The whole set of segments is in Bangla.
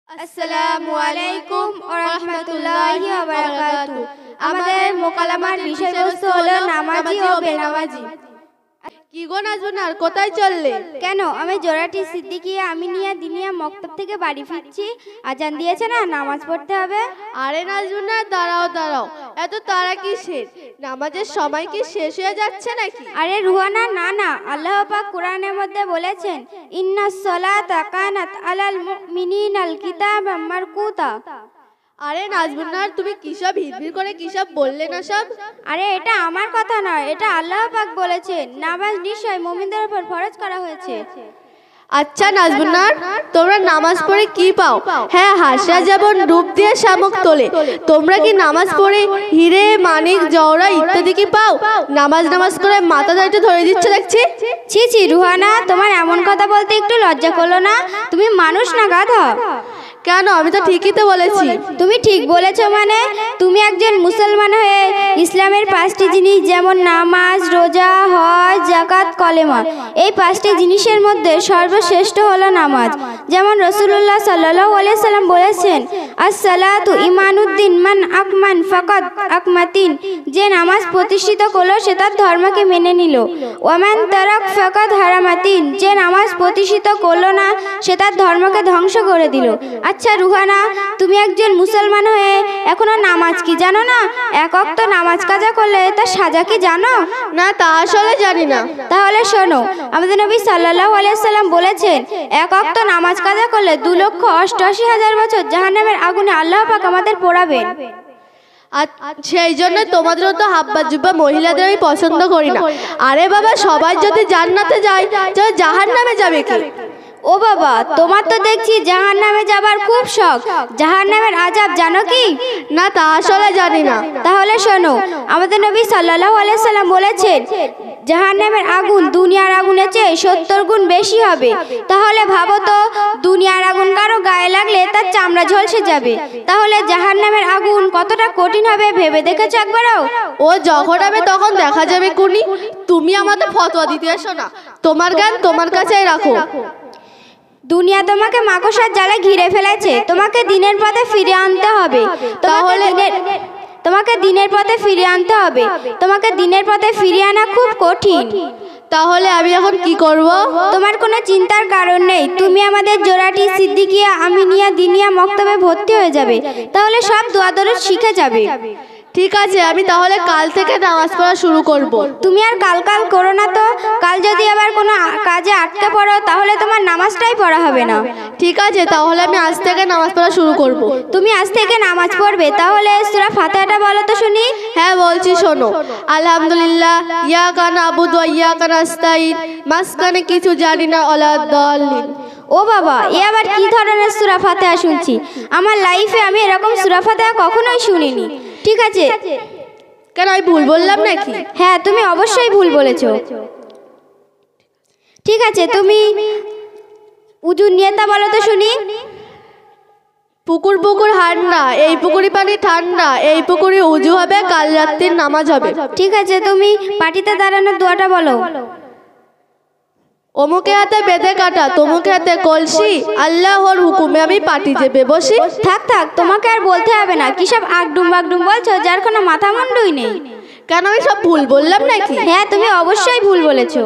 আসসালামু আলাইকুম ওয়া রাহমাতুল্লাহি ওয়া বারাকাতুহু। আমাদের মোকালামার বিষয়বস্তু হলো নামাজি ও বেনামাজি। কি গো নাজুনার, কোথায় চললে? কেন? আমি জোড়াটি সিদ্দিকিয়া আমিনিয়া দিনিয়া মক্তব থেকে বাড়ি ফিরছি। আজান দিয়েছে না, নামাজ পড়তে হবে। আরে নাজুনার, দাঁড়াও দাঁড়াও, এত তাড়া কিসের? নামাজের সময় কি শেষ হয়ে যাচ্ছে নাকি? আরে রুহানা, না না, আল্লাহ পাক কোরআনের মধ্যে বলেছেন ইন্নাস সালাতা কানাত আলাল মুমিনিনাল কিতাবাম মারকুতা। আরে নাজমুন্নার, তুমি কিসব হিড়হিড় করে কিসব বললে না সব? আরে এটা আমার কথা নয়, এটা আল্লাহ পাক বলেছেন নামাজ নিশ্চয় মুমিনদের উপর ফরজ করা হয়েছে। আচ্ছা নাজমুন্নার, তোমরা নামাজ পড়ে কি পাও? হ্যাঁ, হাসা যেমন রূপ দিয়ে শামুক তোলে, তোমরা কি নামাজ পড়ে হিরে মানিক জওরা ইত্যাদি কি পাও? নামাজ নামাজ করে মাথা দাঁড়িয়ে ধরে দিচ্ছে দেখছি। ছি ছি রুহানা, তোমার এমন কথা বলতে একটু লজ্জা করলো না? তুমি মানুষ না গাধা? কেন? আমি তো ঠিকই তো বলেছি। তুমি ঠিক বলেছো মানে? তুমি একজন মুসলমান হয়ে ইসলামের 5টি জিনিস যেমন নামাজ, রোজা, হজ, যাকাত, কলেমা, এই 5টি জিনিসের মধ্যে সর্বশ্রেষ্ঠ হলো নামাজ। যেমন রাসূলুল্লাহ সাল্লাল্লাহু আলাইহি সাল্লাম বলেছেন আস-সালাতু ইমানুদ্দিন মান আকমান ফাকাদ আকমাতিন, যে নামাজ প্রতিষ্ঠিত করলো সে তার ধর্মকে মেনে নিল। ওয়ামান তারাক ফাকাদ হারামাতিন, যে নামাজ প্রতিষ্ঠিত করলো না সে তার ধর্মকে ধ্বংস করে দিল। আচ্ছা রুহানা, তুমি একজন মুসলমান হয়ে এখনো নামাজ কি জানো না? এক ওয়াক্ত নামাজ কাজা করলে তার সাজা কি জানো? না, তা আসলে জানি না। তাহলে শোনো, আমাদের নবী সাল্লাল্লাহু আলাইহি সাল্লাম বলেছেন এক ওয়াক্ত নামাজ কাজা করলে 2,88,000 বছর জাহান্নামের আগুনে আল্লাহ পাক আমাদের পোড়াবেন। সেই জন্য তোমাদের তো হাব্বা জুব্বা মহিলাদের আমি পছন্দ করি না। আরে বাবা, সবাই যদি জান্নাতে যায় তাহলে জাহান্নামে যাবে কি? ও বাবা, তোমার তো দেখছি জাহান্নামে যাবার খুব শখ। জাহান্নামের আযাব জানো কি? না, তা আসলে জানি না। তাহলে শোনো, আমাদের নবী সাল্লাল্লাহু আলাইহি সাল্লাম বলেছেন জাহান্নামের আগুন দুনিয়ার আগুনের চেয়ে 70 গুণ বেশি হবে। তাহলে ভাবো তো, দুনিয়ার আগুন কারো গায়ে লাগলে তার চামড়া ঝলসে যাবে। তাহলে জাহান্নামের আগুন কতটা কঠিন হবে ভেবে দেখেছো একবারও? ও যখন হবে তখন দেখা যাবে কুনি। তুমি আমাদের ফতোয়া দিতে এসো না, তোমার জ্ঞান তোমার কাছেই রাখো। দুনিয়া তোমাকে মাকড়সার জালে ঘিরে ফেলেছে, তোমাকে দিনের পথে ফিরে আনতে হবে। তোমাকে দিনের পথে ফিরে আনতে হবে। তোমাকে দিনের পথে ফিরিয়ে আনা খুব কঠিন। তাহলে আমি এখন কি করব? তোমার কোনো চিন্তার কারণ নেই। তুমি আমাদের জোড়াটি সিদ্দিকিয়া আমিনিয়া দিনিয়া মক্তবে ভর্তি হয়ে যাবে। তাহলে সব দোয়া দরুদ শিখে যাবে। ঠিক আছে, আমি তাহলে কাল থেকে নামাজ পড়া শুরু করব। তুমি আর কাল করো না তো। কাল যদি আবার কোনো কাজে আটকে পড়ো তাহলে তোমার নামাজটাই পড়া হবে না। ঠিক আছে, তাহলে আমি আজ থেকে নামাজ পড়া শুরু করব। তুমি আজ থেকে নামাজ পড়বে? তাহলে সূরা ফাতিহাটা বলো তো শুনি। হ্যাঁ বলছি, শোনো। আলহামদুলিল্লাহ ইয়াকা নাবুদু ওয়া ইয়াকা নাস্তাইন, মাঝখানে কিছু জানি না ওয়ালাদ-দাল্লিন। ও বাবা, এ আবার কি ধরনের সূরা ফাতিহা শুনছি? আমার লাইফে আমি এরকম সূরা ফাতিহা কখনোই শুনিনি। ঠিক আছে, কেন আমি ভুল বললাম নাকি? হ্যাঁ, তুমি অবশ্যই ভুল বলেছো। ঠিক আছে, তুমি উযু নিয়তটা বলো তো শুনি। পুকুর পুকুর ঠান্ডা, এই পুকুরি পানি ঠান্ডা, এই পুকুরে উযু হবে, কাল রাত্রির নামাজ হবে। ঠিক আছে, তুমি পাটিতে দাঁড়ানোর দোয়াটা বলো। অমুকে হাতে বেঁধে কাটা, তমুকে হাতে কলসি, আল্লাহর হুকুমে আমি পাটি চেপে বসি। থাক থাক, তোমাকে আর বলতে হবে না। কি সব আগডুম বাগডুম বলছো যার কোনো মাথা মুন্ডুই নেই। কেন আমি সব ভুল বললাম নাকি? হ্যাঁ, তুমি অবশ্যই ভুল বলেছো।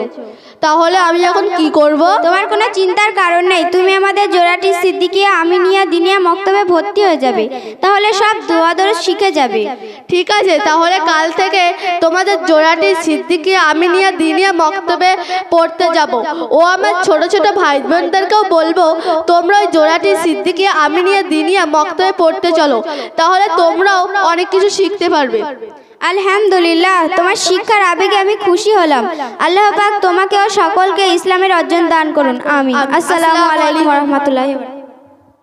তাহলে আমি এখন কি করব? তোমার কোনো চিন্তার কারণ নেই। তুমি আমাদের জোড়াটি সিদ্দিকিয়া আমিনিয়া দিনিয়া মক্তবে ভর্তি হয়ে যাবে। তাহলে সব দোয়া দরুদ শিখে যাবে। ঠিক আছে, তাহলে কাল থেকে তোমাদের জোড়াটি সিদ্দিকিয়া আমিনিয়া দিনিয়া মক্তবে পড়তে যাব। ও আমার ছোট ছোট ভাই বোনদেরকেও বলবো তোমরা ওই জোড়াটি সিদ্দিকিয়া আমিনিয়া দিনিয়া মক্তবে পড়তে চলো, তাহলে তোমরাও অনেক কিছু শিখতে পারবে। আলহামদুলিল্লাহ, তোমার শিক্ষার আবেগে আমি খুশি হলাম। আল্লাহ পাক তোমাকে ও সকলকে ইসলামের অর্জন দান করুন। আমিন। আসসালামু আলাইকুম ওয়া রাহমাতুল্লাহি ওয়া বারাকাতুহু।